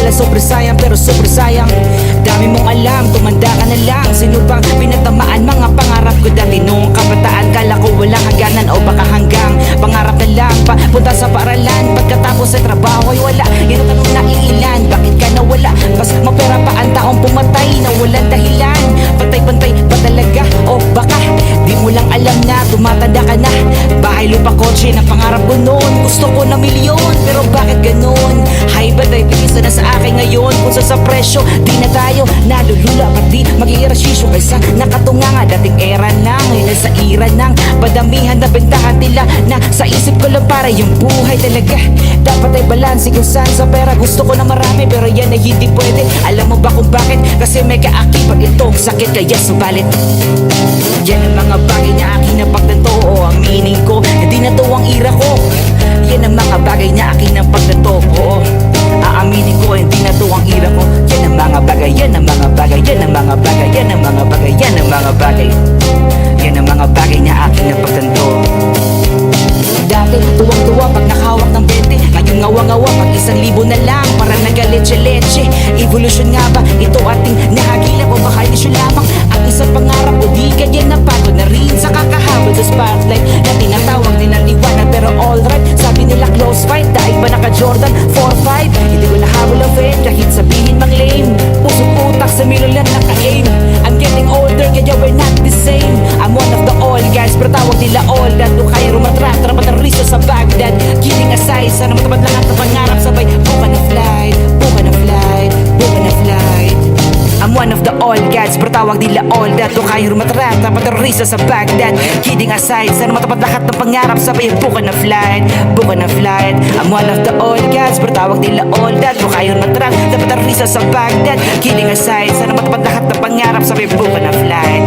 pala sobrang sayang, pero sobrang sayang. Dami mong alam, tumanda ka na lang. Sino bang pinatamaan mga pangarap ko dati noong kabataan? Kala ko walang hangganan o baka hanggang pangarap na lang. Papunta sa paaralan, pagkatapos sa trabaho ay wala. Yan ang tanong na iilan, bakit ka nawala? Mas mapera pa ang taong pumatay na walang dahilan. Pantay-pantay ba talaga o baka di mo lang alam na tumatanda ka na? Bahay, lupa, kotse na pangarap ko noon. Gusto ko na milyon, pero bakit ganun? Hay ba tayo pigisa na sa akin ngayon? Kung sa presyo, di na tayo nalulula. Pati mag-iirasisyo kaysa nakatunga nga dating era lang. Ngayon sa ira ng padamihan na bentahan nila na sa isip ko lang para yung buhay talaga. Dapat ay balanse kung saan sa pera. Gusto ko na marami pero yan ay hindi pwede. Alam mo ba kung bakit? Kasi may kaakipag itong sakit kaya subalit. Yan ang mga bagay na akin na pagtanto o ang meaning ko. Hindi na to ang ira ko. Yan ang mga bagay na akin ang pagtanto ko. Aaminin ko hindi na to ang ira ko. Yan ang mga bagay, yan ang mga bagay, yan ang mga bagay, yan ang mga bagay, yan ang mga bagay. Yan ang mga bagay na akin ang pagtanto. Dati tuwang-tuwa pag nakahawak ng 20. Ngayon ngawa-ngawa pag 1,000 na lang. Para nagaleche-leche. Evolution nga ba ito ating nahagilap o baka ilusyon lamang ang isang pangarap o di kaya napagod na rin sa kakahabol sa spotlight na tinatawag nilang liwanag. Pero alright, sabi nila close fight. Dahil ba naka-Jordan 4-5? Hindi ko nahabol ang fame kahit sabihin mang lame. Pusong utak sa milo lang naka-aim. I'm getting older kaya we're not the same. I'm one of the old guys pero tawag nila all that. Doon kaya rumatrat, rapatarisa sa Baghdad. Kidding aside, sana matapad lahat ng pangarap. Sabay, buka na flight, buka na flight, buka na flight. I'm one of the old guys pero tawag nila all that. Doon kaya rumatrat, rapatarisa sa Baghdad. Kidding aside, sana matapad lahat ng pangarap. Sabay, buka na flight, buka na flight. I'm one of the old guys pero tawag nila all that. Doon kaya rumatrat, rapatarisa sa Baghdad. Kidding aside, sana matapad lahat ng pangarap. Sabay, buka na flight.